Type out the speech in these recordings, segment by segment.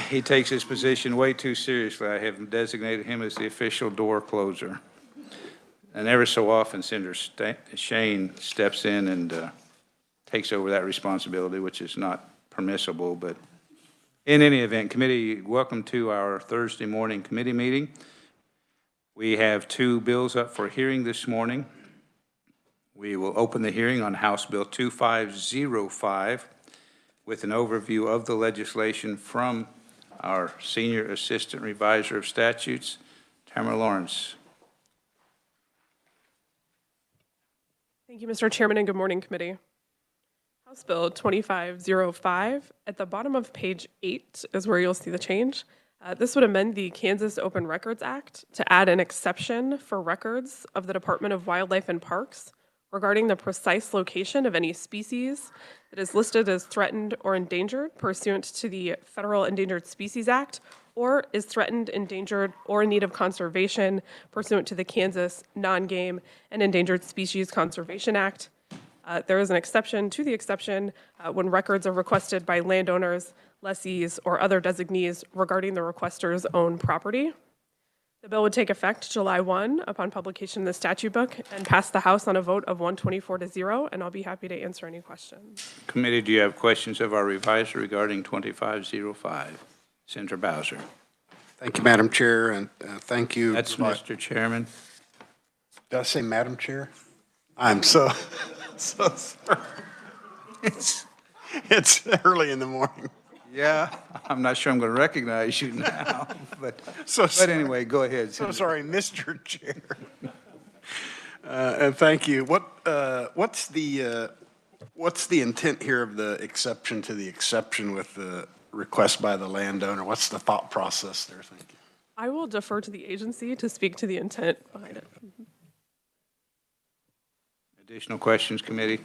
He takes his position way too seriously. I have designated him as the official door closer. And ever so often, Senator Shane steps in and takes over that responsibility, which is not permissible. But in any event, committee, welcome to our Thursday morning committee meeting. We have two bills up for hearing this morning. We will open the hearing on House Bill 2505 with an overview of the legislation from our Senior Assistant Reviser of Statutes, Tamara Lawrence. Thank you, Mr. Chairman, and good morning, committee. House Bill 2505, at the bottom of page 8 is where you'll see the change. This would amend the Kansas Open Records Act to add an exception for records of the Department of Wildlife and Parks regarding the precise location of any species that is listed as threatened or endangered pursuant to the Federal Endangered Species Act, or is threatened, endangered, or in need of conservation pursuant to the Kansas Non-Game and Endangered Species Conservation Act. There is an exception to the exception when records are requested by landowners, lessees, or other designees regarding the requester's own property. The bill would take effect July 1 upon publication in the statute book and pass the House on a vote of 124-0, and I'll be happy to answer any questions. Committee, do you have questions of our reviser regarding 2505? Senator Bowser. Thank you, Madam Chair, and thank you. That's Mr. Chairman. Did I say Madam Chair? I'm so sorry. It's early in the morning. Yeah, I'm not sure I'm going to recognize you now, but anyway, go ahead. So sorry, Mr. Chair. And thank you. What's the intent here of the exception to the exception with the request by the landowner? What's the thought process there? Thank you. I will defer to the agency to speak to the intent behind it. Additional questions, committee?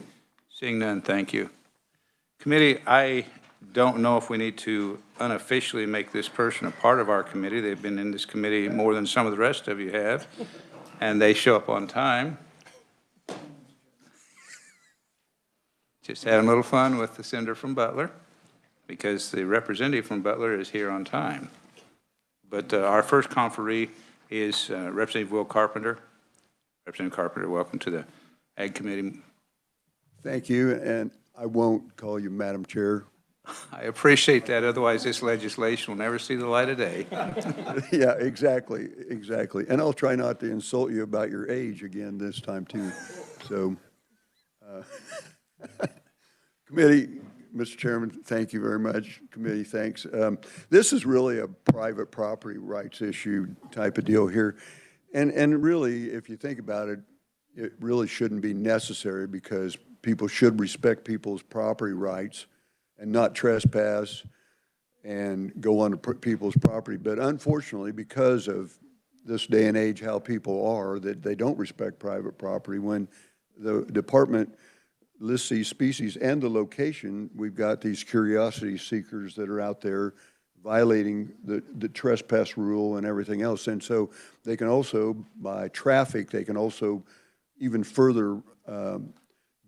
Seeing none, thank you. Committee, I don't know if we need to unofficially make this person a part of our committee. They've been in this committee more than some of the rest of you have, and they show up on time. Just having a little fun with the senator from Butler, because the representative from Butler is here on time. But our first conferee is Representative Will Carpenter. Representative Carpenter, welcome to the Ag Committee. Thank you, and I won't call you Madam Chair. I appreciate that. Otherwise, this legislation will never see the light of day. Yeah, exactly. And I'll try not to insult you about your age again this time, too. So, committee, Mr. Chairman, thank you very much. Committee, thanks. This is really a private property rights issue type of deal here. And really, if you think about it, it really shouldn't be necessary because people should respect people's property rights and not trespass and go onto people's property. But unfortunately, because of this day and age, how people are, that they don't respect private property. When the department lists these species and the location, we've got these curiosity seekers that are out there violating the trespass rule and everything else. And so they can also, by traffic, they can also even further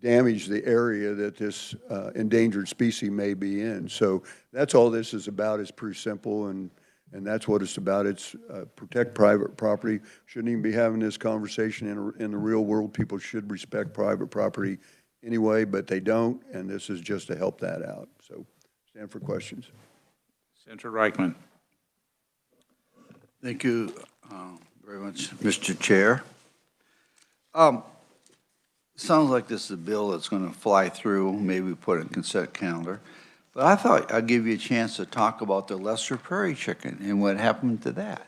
damage the area that this endangered species may be in. So that's all this is about. It's pretty simple, and that's what it's about. It's protect private property. Shouldn't even be having this conversation in the real world. People should respect private property anyway, but they don't, and this is just to help that out. So stand for questions. Senator Reichman. Thank you very much, Mr. Chair. Sounds like this is a bill that's going to fly through, maybe put it in consent calendar. But I thought I'd give you a chance to talk about the lesser prairie chicken and what happened to that.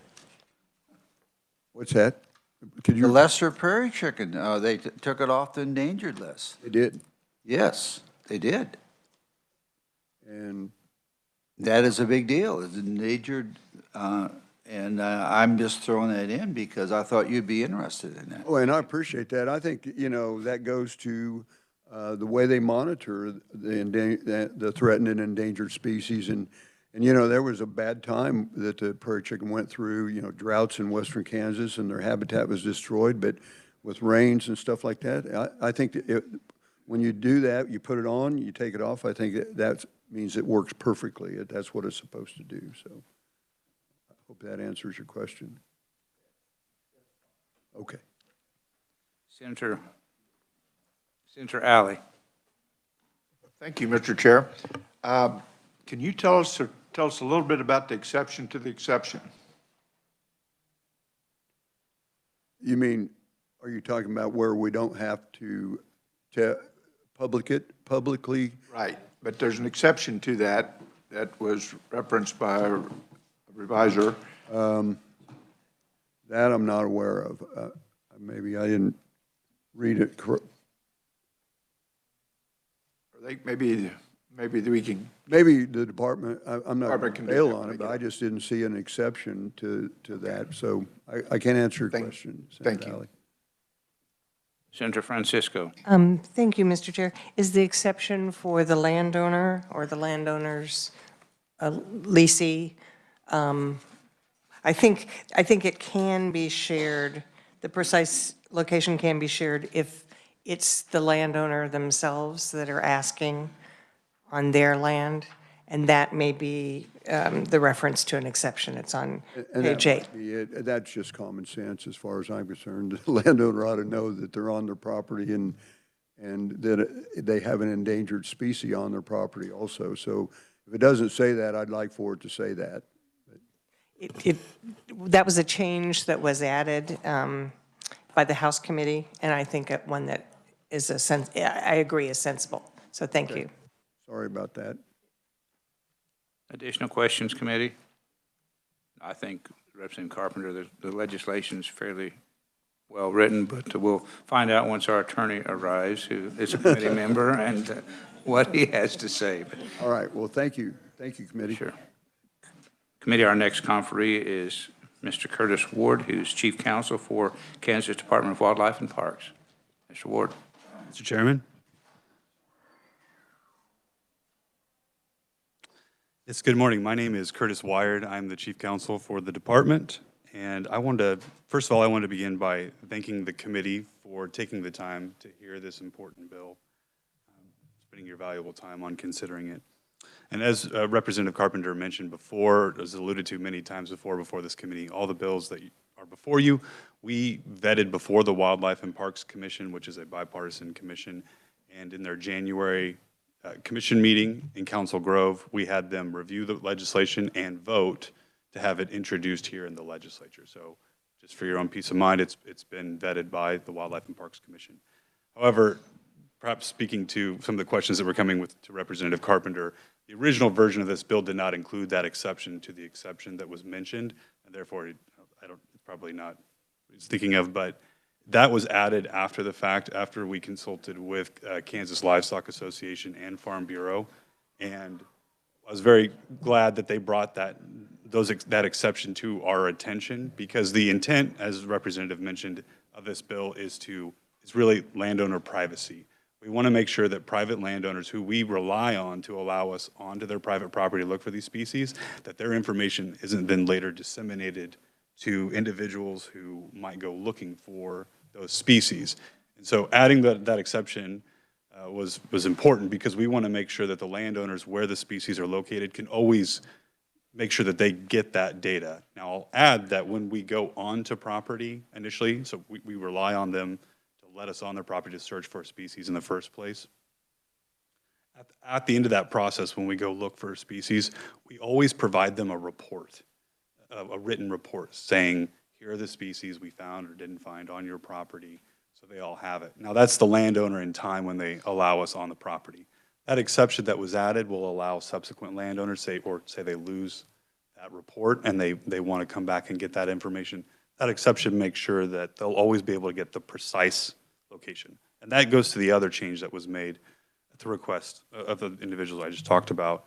What's that? Could you? The lesser prairie chicken, they took it off the endangered list. They did. Yes, they did. And that is a big deal. It's endangered, and I'm just throwing that in because I thought you'd be interested in that. Oh, and I appreciate that. I think, that goes to the way they monitor the threatened and endangered species. And there was a bad time that the prairie chicken went through, droughts in western Kansas, and their habitat was destroyed. But with rains and stuff like that, I think when you do that, you put it on, you take it off, I think that means it works perfectly. That's what it's supposed to do, so I hope that answers your question. Okay. Senator Alley. Thank you, Mr. Chair. Can you tell us a little bit about the exception to the exception? You mean, are you talking about where we don't have to publicly? Right, but there's an exception to that was referenced by a revisor. That I'm not aware of. Maybe I didn't read it correct. Maybe we can. Maybe the department, I'm not Department going can to do bail that on when it, they but get I just didn't see an exception to that. So I can't answer your question, Thank Senator you. Alley. Senator Francisco. Thank you, Mr. Chair. Is the exception for the landowner or the landowner's leasee? I think it can be shared, the precise location can be shared if it's the landowner themselves that are asking on their land, and that may be the reference to an exception. It's on And page that 8. might be it. That's just common sense as far as I'm concerned. The landowner ought to know that they're on their property and that they have an endangered species on their property also. So if it doesn't say that, I'd like for it to say that. That was a change that was added by the House Committee, and I think one that is I agree, is sensible. So thank you. Sorry about that. Additional questions, committee? I think, Representative Carpenter, the legislation is fairly well-written, but we'll find out once our attorney arrives, who is a committee member, and what he has to say. But, All right, well, thank you. Thank you, committee. sure. Committee, our next conferee is Mr. Curtis Ward, who's Chief Counsel for Kansas Department of Wildlife and Parks. Mr. Ward. Mr. Chairman. Yes, good morning. My name is Curtis Wired. I'm the Chief Counsel for the department. And first of all, I want to begin by thanking the committee for taking the time to hear this important bill, spending your valuable time on considering it. And as Representative Carpenter mentioned before, as alluded to many times before this committee, all the bills that are before you, we vetted before the Wildlife and Parks Commission, which is a bipartisan commission, and in their January commission meeting in Council Grove, we had them review the legislation and vote to have it introduced here in the legislature. So just for your own peace of mind, it's been vetted by the Wildlife and Parks Commission. However, perhaps speaking to some of the questions that were coming to Representative Carpenter, the original version of this bill did not include that exception to the exception that was mentioned, and therefore, probably not what he's thinking of, but that was added after the fact, after we consulted with Kansas Livestock Association and Farm Bureau, and I was very glad that they brought that exception to our attention, because the intent, as the representative mentioned, of this bill is really landowner privacy. We want to make sure that private landowners who we rely on to allow us onto their private property to look for these species, that their information isn't then later disseminated to individuals who might go looking for those species. And so adding that exception was important, because we want to make sure that the landowners where the species are located can always make sure that they get that data. Now, I'll add that when we go onto property initially, so we rely on them to let us on their property to search for a species in the first place. At the end of that process, when we go look for a species, we always provide them a report, a written report saying, here are the species we found or didn't find on your property, so they all have it. Now, that's the landowner in time when they allow us on the property. That exception that was added will allow subsequent landowners, say they lose that report and they want to come back and get that information. That exception makes sure that they'll always be able to get the precise location. And that goes to the other change that was made at the request of the individuals I just talked about.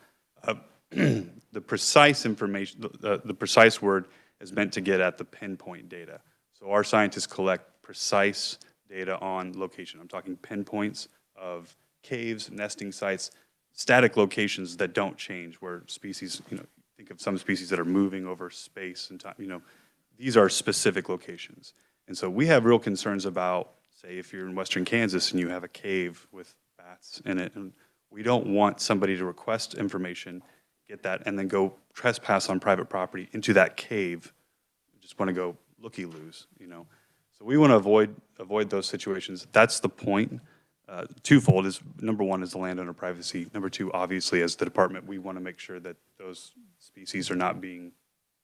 The precise information, the precise word is meant to get at the pinpoint data. So our scientists collect precise data on location. I'm talking pinpoints of caves, nesting sites, static locations that don't change, where species, think of some species that are moving over space and time, these are specific locations. And so we have real concerns about, say, if you're in western Kansas and you have a cave with bats in it. And we don't want somebody to request information, get that, and then go trespass on private property into that cave. We just want to go looky-loos, you know? So we want to avoid those situations. That's the point. Twofold is, number one is the landowner privacy. Number two, obviously, as the department, we want to make sure that those species are not being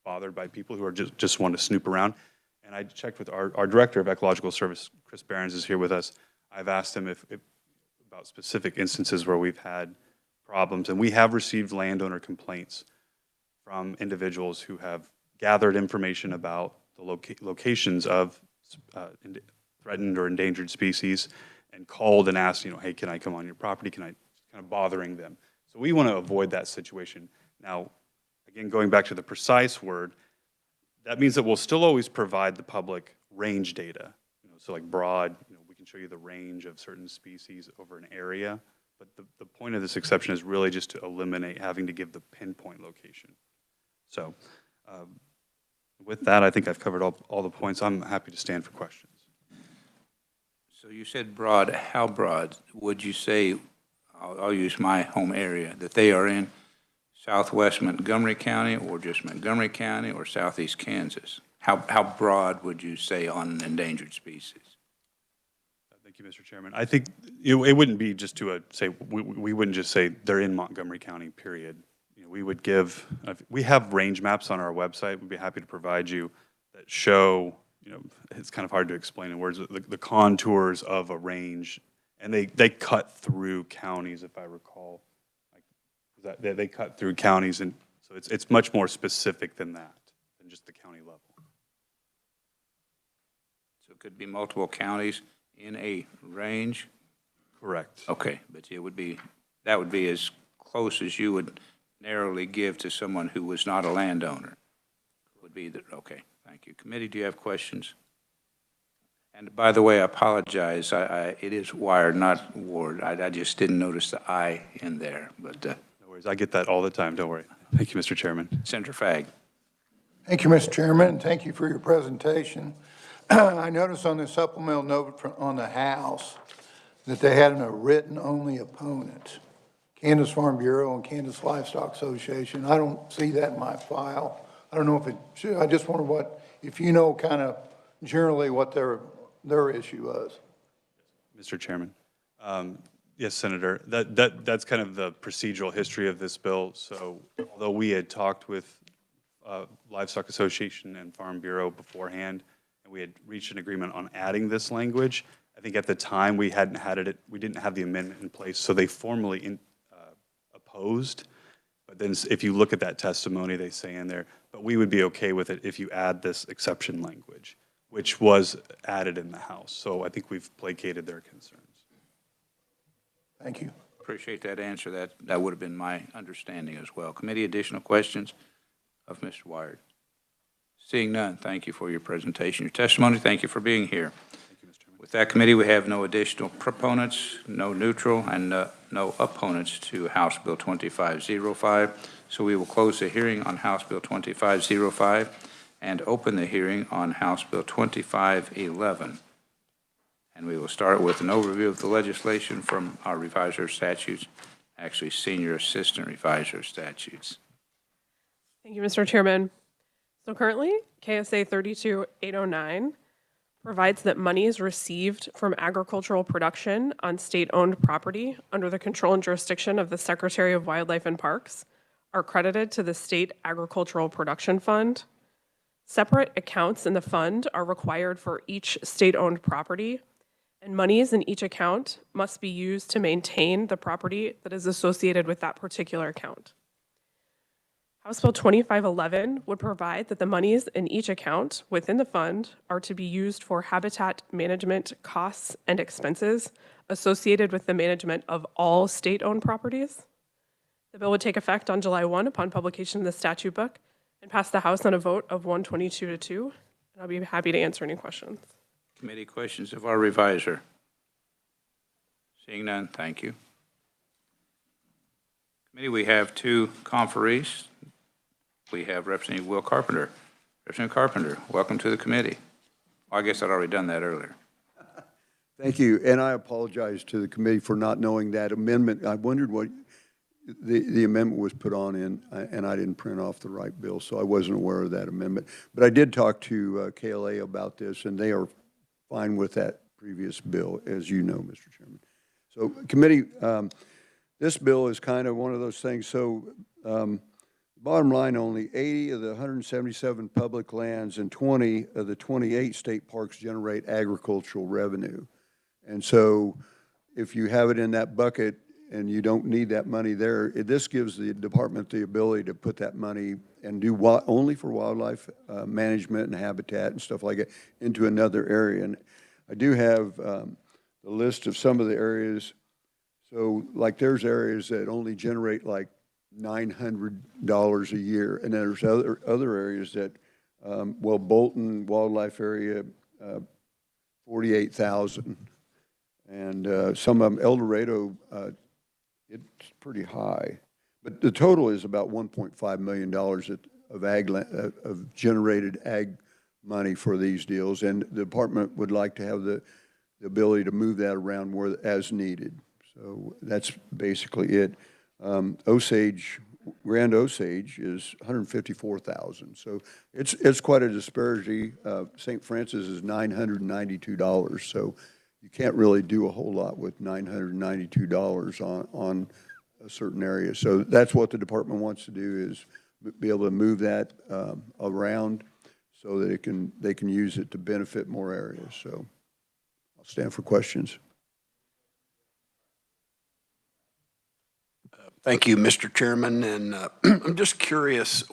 bothered by people who are just want to snoop around. And I checked with our director of ecological service, Chris Behrens is here with us. I've asked him if about specific instances where we've had problems, and we have received landowner complaints from individuals who have gathered information about the locations of threatened or endangered species and called and asked, you know, hey, can I come on your property? Can I, kind of bothering them. So we want to avoid that situation. Now, again, going back to the precise word, that means that we'll still always provide the public range data. You know, so like broad, you know, we can show you the range of certain species over an area. But the point of this exception is really just to eliminate having to give the pinpoint location. So with that, I think I've covered all the points. I'm happy to stand for questions. So you said broad. How broad would you say, I'll use my home area, that they are in southwest Montgomery County or just Montgomery County or southeast Kansas? How broad would you say on an endangered species? Thank you, Mr. Chairman. I think it wouldn't be just to say, we wouldn't just say they're in Montgomery County, period. You know, we would give, we have range maps on our website. We'd be happy to provide you that show, you know, it's kind of hard to explain in words, the contours of a range, and they cut through counties, if I recall. Like they cut through counties, and so it's much more specific than that, than just the county level. So it could be multiple counties in a range? Correct. Okay, but that would be as close as you would narrowly give to someone who was not a landowner. Would be that, okay, thank you. Committee, do you have questions? And by the way, I apologize, it is Wired, not Ward. I just didn't notice the I in there, but. No worries, I get that all the time, don't worry. Thank you, Mr. Chairman. Senator Fagg. Thank you, Mr. Chairman, and thank you for your presentation. I noticed on the supplemental note on the House that they had a written-only opponent, Kansas Farm Bureau and Kansas Livestock Association. I don't see that in my file. I don't know if it should. I just wonder if you know kind of generally what their issue was. Mr. Chairman. Yes, Senator. That's kind of the procedural history of this bill. So although we had talked with Livestock Association and Farm Bureau beforehand, and we had reached an agreement on adding this language, I think at the time we didn't have the amendment in place, so they formally opposed. But then if you look at that testimony, they say in there, but we would be okay with it if you add this exception language, which was added in the House. So I think we've placated their concerns. Thank you. Appreciate that answer. That would have been my understanding as well. Committee, additional questions of Mr. Wired? Seeing none, thank you for your presentation, your testimony. Thank you for being here. Thank you, Mr. Chairman. With that, committee, we have no additional proponents, no neutral, and no opponents to House Bill 2505. So we will close the hearing on House Bill 2505 and open the hearing on House Bill 2511. And we will start with an overview of the legislation from our reviser of statutes, actually senior assistant reviser of statutes. Thank you, Mr. Chairman. So currently, KSA 32809 provides that monies received from agricultural production on state-owned property under the control and jurisdiction of the Secretary of Wildlife and Parks are credited to the State Agricultural Production Fund. Separate accounts in the fund are required for each state-owned property, and monies in each account must be used to maintain the property that is associated with that particular account. House Bill 2511 would provide that the monies in each account within the fund are to be used for habitat management costs and expenses associated with the management of all state-owned properties. The bill would take effect on July 1 upon publication of the statute book and pass the House on a vote of 122 to 2. And I'll be happy to answer any questions. Committee questions of our reviser? Seeing none, thank you. Committee, we have two conferees. We have Representative Will Carpenter. Representative Carpenter, welcome to the committee. Well, I guess I'd already done that earlier. Thank you, and I apologize to the committee for not knowing that amendment. I wondered what the amendment was put on in, and I didn't print off the right bill, so I wasn't aware of that amendment. But I did talk to KLA about this, and they are fine with that previous bill, as you know, Mr. Chairman. So committee, this bill is kind of one of those things. So bottom line, only 80 of the 177 public lands and 20 of the 28 state parks generate agricultural revenue. And so if you have it in that bucket and you don't need that money there, this gives the department the ability to put that money and do only for wildlife management and habitat and stuff like that into another area. And I do have the list of some of the areas. So like there's areas that only generate like $900 a year. And there's other areas that, well, Bolton Wildlife Area, 48,000. And some of them, El Dorado, it's pretty high. But the total is about $1.5 million of generated ag money for these deals. And the department would like to have the ability to move that around more as needed. So that's basically it. Osage, Grand Osage is 154,000. So it's quite a disparity. St. Francis is $992. So you can't really do a whole lot with $992 on a certain area. So that's what the department wants to do, is be able to move that around so that they can use it to benefit more areas. So I'll stand for questions. Thank you, Mr. Chairman. And I'm just curious,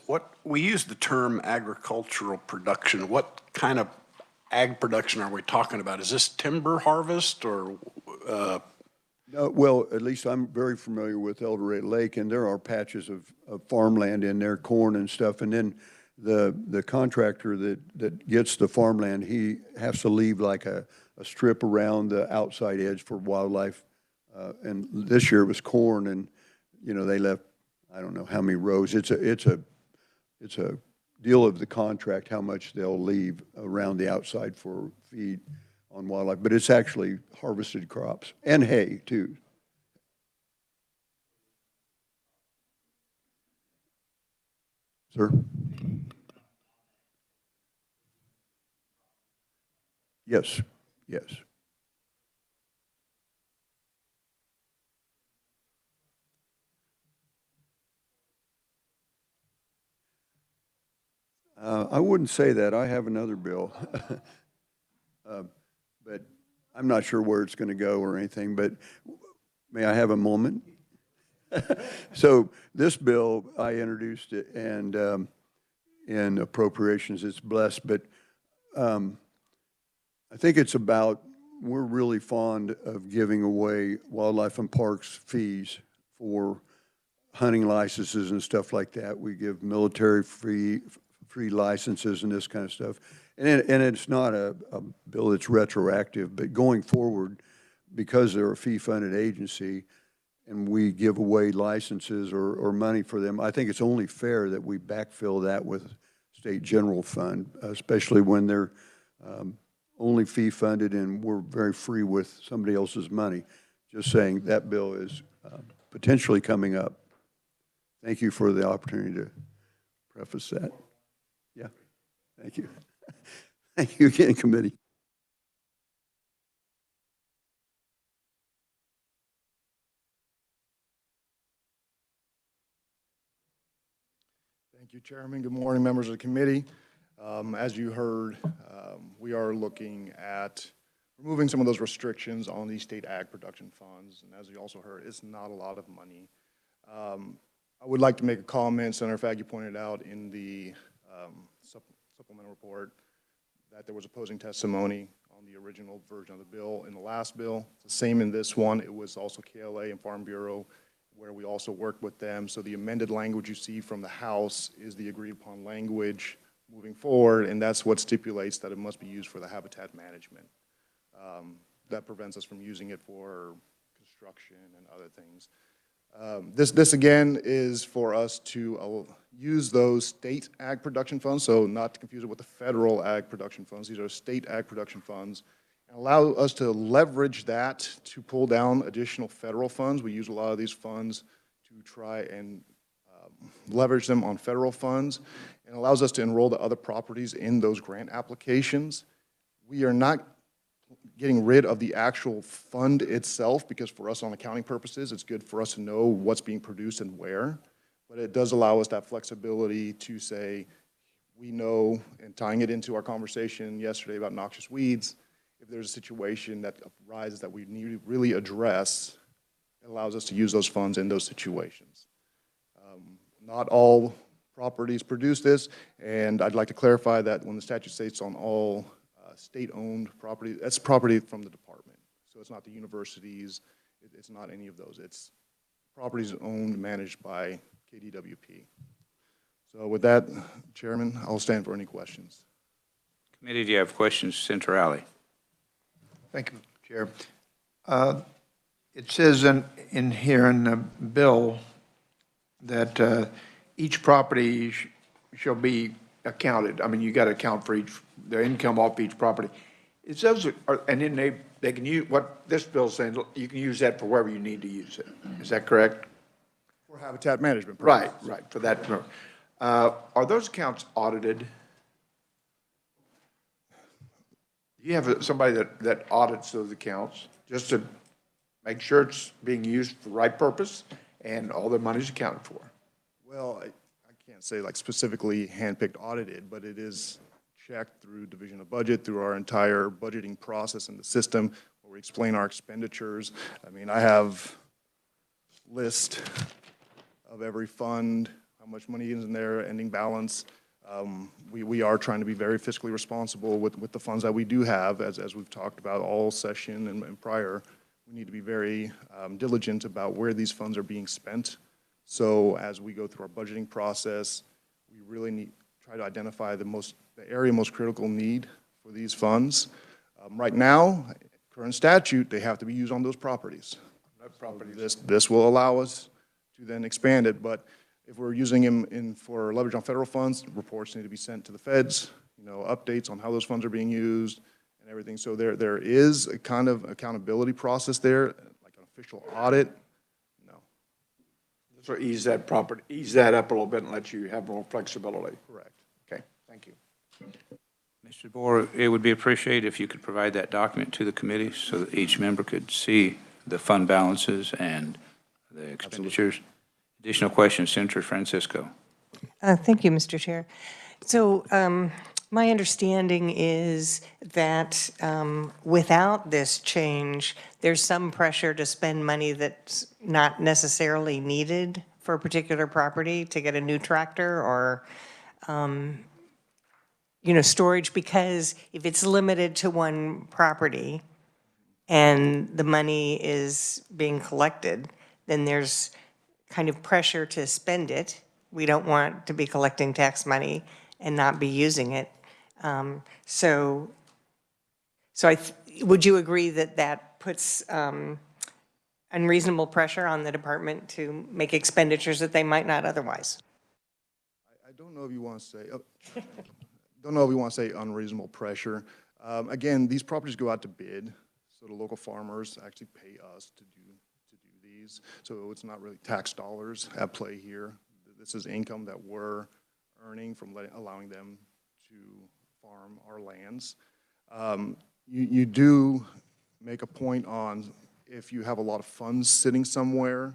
we use the term agricultural production. What kind of ag production are we talking about? Is this timber harvest or? No, well, at least I'm very familiar with El Dorado Lake, and there are patches of farmland in there, corn and stuff. And then the contractor that gets the farmland, he has to leave like a strip around the outside edge for wildlife. And this year it was corn, and they left, I don't know how many rows. It's a deal of the contract, how much they'll leave around the outside for feed on wildlife, but it's actually harvested crops and hay too. Sir? Yes, yes. I wouldn't say that. I have another bill. But I'm not sure where it's going to go or anything, but may I have a moment? So this bill, I introduced it, and in appropriations, it's blessed, but I think it's about, we're really fond of giving away wildlife and parks fees for hunting licenses and stuff like that. We give military free licenses and this kind of stuff. And it's not a bill that's retroactive, but going forward, because they're a fee-funded agency and we give away licenses or money for them, I think it's only fair that we backfill that with state general fund, especially when they're only fee-funded and we're very free with somebody else's money. Just saying that bill is potentially coming up. Thank you for the opportunity to preface that. Yeah, thank you. Thank you again, committee. Thank you, Chairman. Good morning, members of the committee. As you heard, we are looking at removing some of those restrictions on the state ag production funds. And as you also heard, it's not a lot of money. I would like to make a comment, Senator Fagg, pointed out in the supplemental report that there was opposing testimony on the original version of the bill. In the last bill, the same in this one, it was also KLA and Farm Bureau, where we also worked with them. So the amended language you see from the House is the agreed upon language moving forward, and that's what stipulates that it must be used for the habitat management. That prevents us from using it for construction and other things. This again is for us to use those state ag production funds, so not to confuse it with the federal ag production funds. These are state ag production funds, and allow us to leverage that to pull down additional federal funds. We use a lot of these funds to try and leverage them on federal funds, and allows us to enroll the other properties in those grant applications. We are not getting rid of the actual fund itself, because for us on accounting purposes, it's good for us to know what's being produced and where. But it does allow us that flexibility to say, we know, and tying it into our conversation yesterday about noxious weeds, if there's a situation that arises that we need to really address, it allows us to use those funds in those situations. Not all properties produce this, and I'd like to clarify that when the statute states on all state-owned property, that's property from the department. So it's not the universities, it's not any of those. It's properties owned, managed by KDWP. So with that, Chairman, I'll stand for any questions. Committee, do you have questions? Senator Alley. Thank you, Chair. It says in here in the bill that each property shall be accounted. I mean, you got to account for the income off each property. It says, and then they can use, what this bill's saying, you can use that for wherever you need to use it. Is that correct? For habitat management Right, purposes. right, for that. Are those accounts audited? Do you have somebody that audits those accounts just to make sure it's being used for the right purpose and all their money's accounted for? Well, I can't say like specifically handpicked audited, but it is checked through Division of Budget, through our entire budgeting process in the system, where we explain our expenditures. I mean, I have list of every fund, how much money is in there, ending balance. We are trying to be very fiscally responsible with the funds that we do have, as we've talked about all session and prior. We need to be very diligent about where these funds are being spent. So as we go through our budgeting process, we really need try to identify the area most critical need for these funds. Right now, current statute, they have to be used on those properties. This will allow us to then expand it, but if we're using them for leverage on federal funds, reports need to be sent to the feds, updates on how those funds are being used and everything. So there is a kind of accountability process there, like an official audit. No. So ease that up a little bit and let you have more flexibility. Correct. Okay, thank you. Mr. Boer, it would be appreciated if you could provide that document to the committee so that each member could see the fund balances and the expenditures. Absolutely. Additional questions, Senator Francisco. Thank you, Mr. Chair. So my understanding is that without this change, there's some pressure to spend money that's not necessarily needed for a particular property to get a new tractor or, storage, because if it's limited to one property and the money is being collected, then there's kind of pressure to spend it. We don't want to be collecting tax money and not be using it. Would you agree that that puts unreasonable pressure on the department to make expenditures that they might not otherwise? I don't know if you want to say, unreasonable pressure. Again, these properties go out to bid, so the local farmers actually pay us to do these. So it's not really tax dollars at play here. This is income that we're earning from allowing them to farm our lands. You do make a point on if you have a lot of funds sitting somewhere,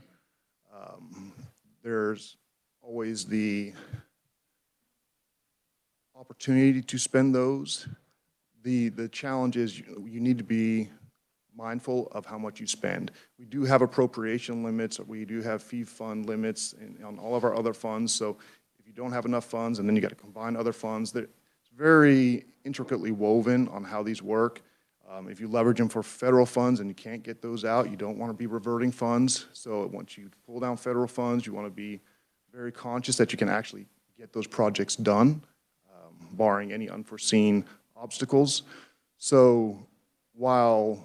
there's always the opportunity to spend those. The challenge is you need to be mindful of how much you spend. We do have appropriation limits, we do have fee fund limits on all of our other funds, so if you don't have enough funds and then you got to combine other funds, it's very intricately woven on how these work. If you leverage them for federal funds and you can't get those out, you don't want to be reverting funds. So once you pull down federal funds, you want to be very conscious that you can actually get those projects done, barring any unforeseen obstacles. So while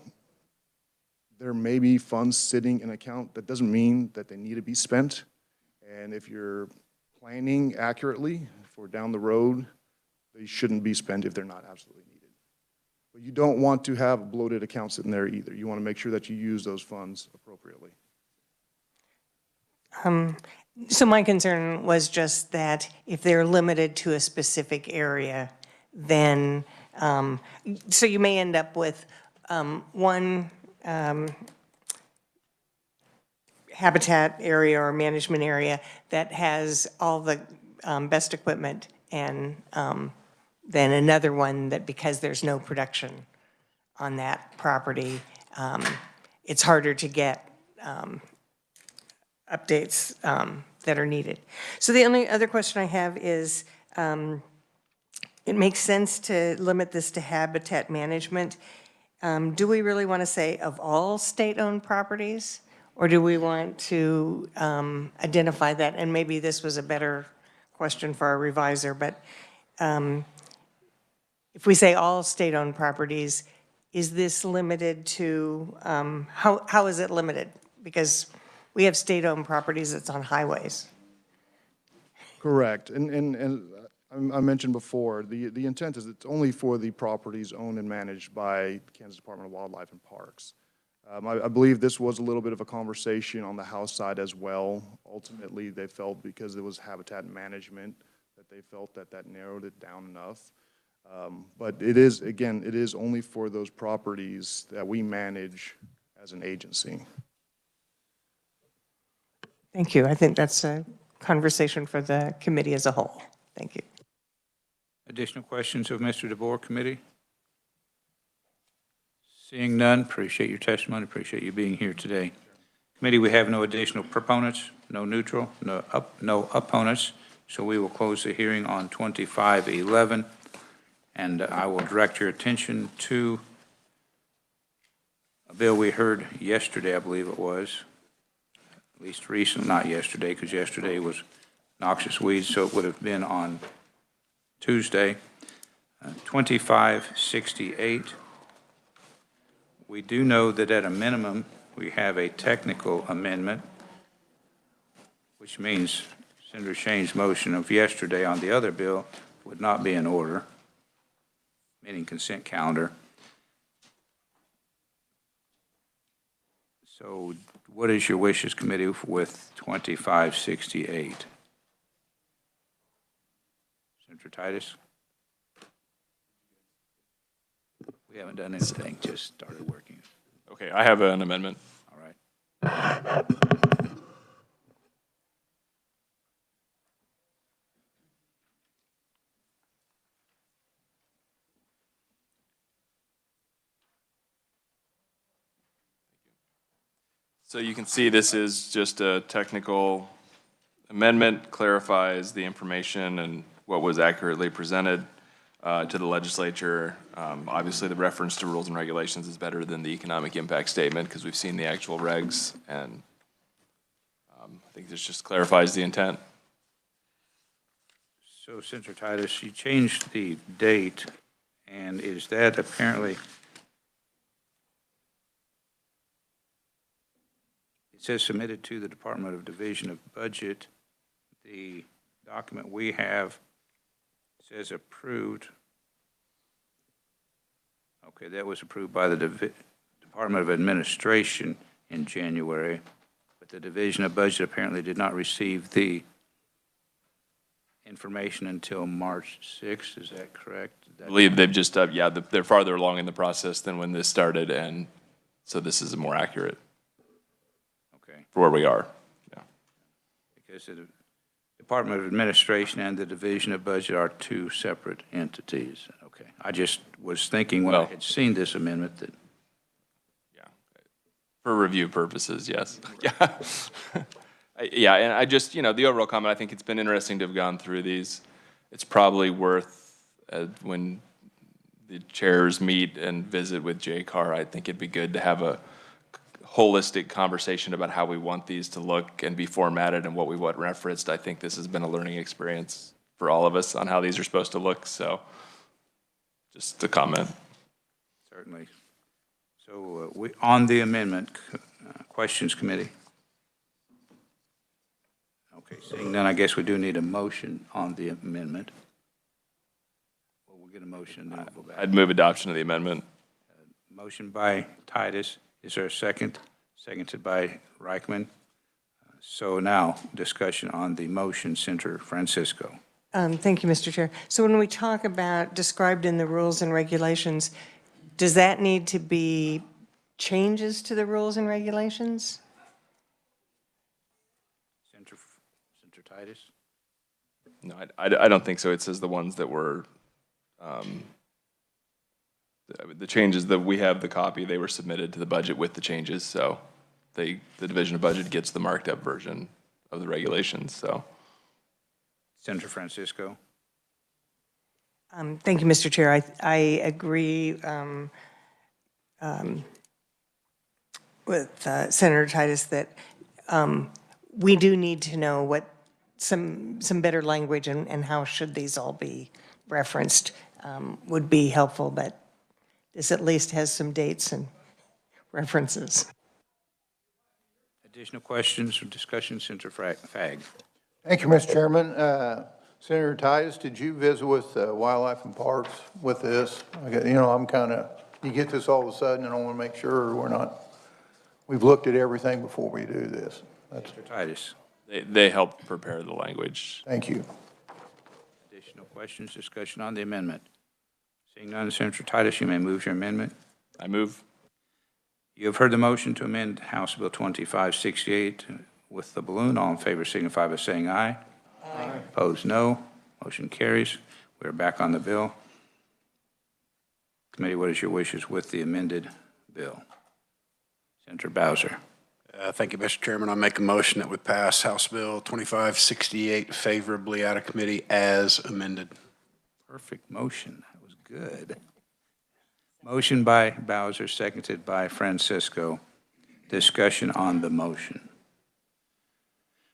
there may be funds sitting in an account, that doesn't mean that they need to be spent. And if you're planning accurately for down the road, they shouldn't be spent if they're not absolutely needed. But you don't want to have a bloated account sitting there either. You want to make sure that you use those funds appropriately. So my concern was just that if they're limited to a specific area, then, so you may end up with one habitat area or management area that has all the best equipment, and then another one that, because there's no production on that property, it's harder to get updates that are needed. So the only other question I have is, it makes sense to limit this to habitat management. Do we really want to say of all state-owned properties? Or do we want to identify that? And maybe this was a better question for our reviser, but if we say all state-owned properties, is this limited to, how is it limited? Because we have state-owned properties that's on highways. Correct. And I mentioned before, the intent is it's only for the properties owned and managed by Kansas Department of Wildlife and Parks. I believe this was a little bit of a conversation on the House side as well. Ultimately, they felt because it was habitat management that they felt that narrowed it down enough. But it is, again, it is only for those properties that we manage as an agency. Thank you. I think that's a conversation for the committee as a whole. Thank you. Additional questions of Mr. DeBoer, committee? Seeing none, appreciate your testimony, appreciate you being here today. Committee, we have no additional proponents, no neutral, no opponents, so we will close the hearing on 2511, and I will direct your attention to a bill we heard yesterday, I believe it was, at least recent, not yesterday, because yesterday was noxious weeds, so it would have been on Tuesday, 2568. We do know that at a minimum, we have a technical amendment, which means Senator Shane's motion of yesterday on the other bill would not be in order, meaning consent calendar. So what is your wishes, committee, with 2568? Senator Titus? We haven't done anything, just started working. Okay, I have an amendment. All right. So you can see this is just a technical amendment, clarifies the information and what was accurately presented to the legislature. Obviously, the reference to rules and regulations is better than the economic impact statement because we've seen the actual regs, and I think this just clarifies the intent. So, Senator Titus, you changed the date, and is that apparently, it says submitted to the Department of Division of Budget. The document we have says approved. Okay, that was approved by the Department of Administration in January, but the Division of Budget apparently did not receive the information until March 6th. Is that correct? I believe they've just, yeah, they're farther along in the process than when this started, and so this is more accurate. Okay. For where we are. Yeah. Because the Department of Administration and the Division of Budget are two separate entities. Okay. I just was thinking when I had seen this amendment that. Yeah. For review purposes, yes. Yeah. Yeah, and I just, you know, the overall comment, I think it's been interesting to have gone through these. It's probably worth, when the chairs meet and visit with Jay Carr, I think it'd be good to have a holistic conversation about how we want these to look and be formatted and what we want referenced. I think this has been a learning experience for all of us on how these are supposed to look, so just a comment. Certainly. So on the amendment, questions, committee? Okay, seeing none, I guess we do need a motion on the amendment. Well, we'll get a motion, and then we'll go back. I'd move adoption of the amendment. Motion by Titus. Is there a second? Seconded by Reichman. So now, discussion on the motion, Senator Francisco. Thank you, Mr. Chair. So when we talk about described in the rules and regulations, does that need to be changes to the rules and regulations? Senator Titus? No, I don't think so. It says the ones that were, the changes that we have the copy, they were submitted to the budget with the changes, so the Division of Budget gets the marked up version of the regulations, so. Senator Francisco? Thank you, Mr. Chair. I agree with Senator Titus that we do need to know what some better language and how should these all be referenced would be helpful, but this at least has some dates and references. Additional questions or discussion, Senator Fagg? Thank you, Mr. Chairman. Senator Titus, did you visit with Wildlife and Parks with this? I'm kind of, you get this all of a sudden, and I want to make sure we've looked at everything before we do this. Senator Titus? They helped prepare the language. Thank you. Additional questions, discussion on the amendment? Seeing none, Senator Titus, you may move your amendment. I move. You have heard the motion to amend House Bill 2568 with the balloon. All in favor signify by saying aye. Aye. Opposed, no. Motion carries. We're back on the bill. Committee, what is your wishes with the amended bill? Senator Bowser. Thank you, Mr. Chairman. I make a motion that we pass House Bill 2568 favorably out of committee as amended. Perfect motion. That was good. Motion by Bowser, seconded by Francisco. Discussion on the motion.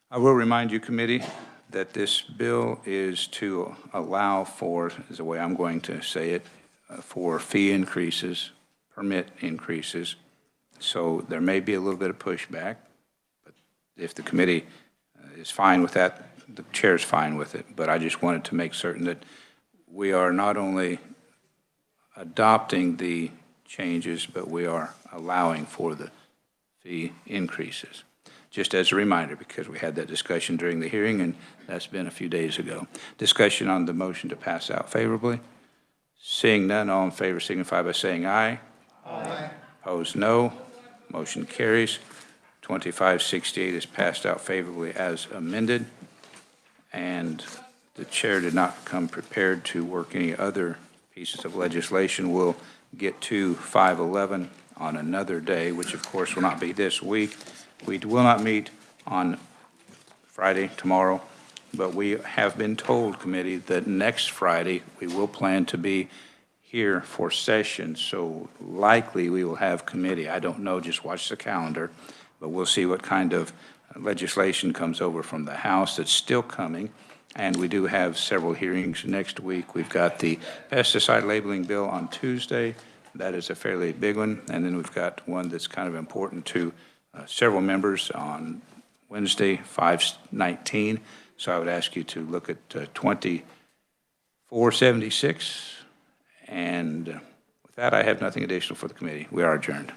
I will remind you, committee, that this bill is to allow for, is the way I'm going to say it, for fee increases, permit increases. So there may be a little bit of pushback, but if the committee is fine with that, the chair's fine with it. But I just wanted to make certain that we are not only adopting the changes, but we are allowing for the fee increases. Just as a reminder, because we had that discussion during the hearing, and that's been a few days ago. Discussion on the motion to pass out favorably. Seeing none, all in favor signify by saying aye. Aye. Opposed, no. Motion carries. 2568 is passed out favorably as amended. And the chair did not come prepared to work any other pieces of legislation. We'll get to 511 on another day, which of course will not be this week. We will not meet on Friday, tomorrow, but we have been told, committee, that next Friday we will plan to be here for session, so likely we will have committee. I don't know, just watch the calendar, but we'll see what kind of legislation comes over from the House that's still coming. And we do have several hearings next week. We've got the pesticide labeling bill on Tuesday. That is a fairly big one. And then we've got one that's kind of important to several members on Wednesday, 5/19. So I would ask you to look at 2476. And with that, I have nothing additional for the committee. We are adjourned.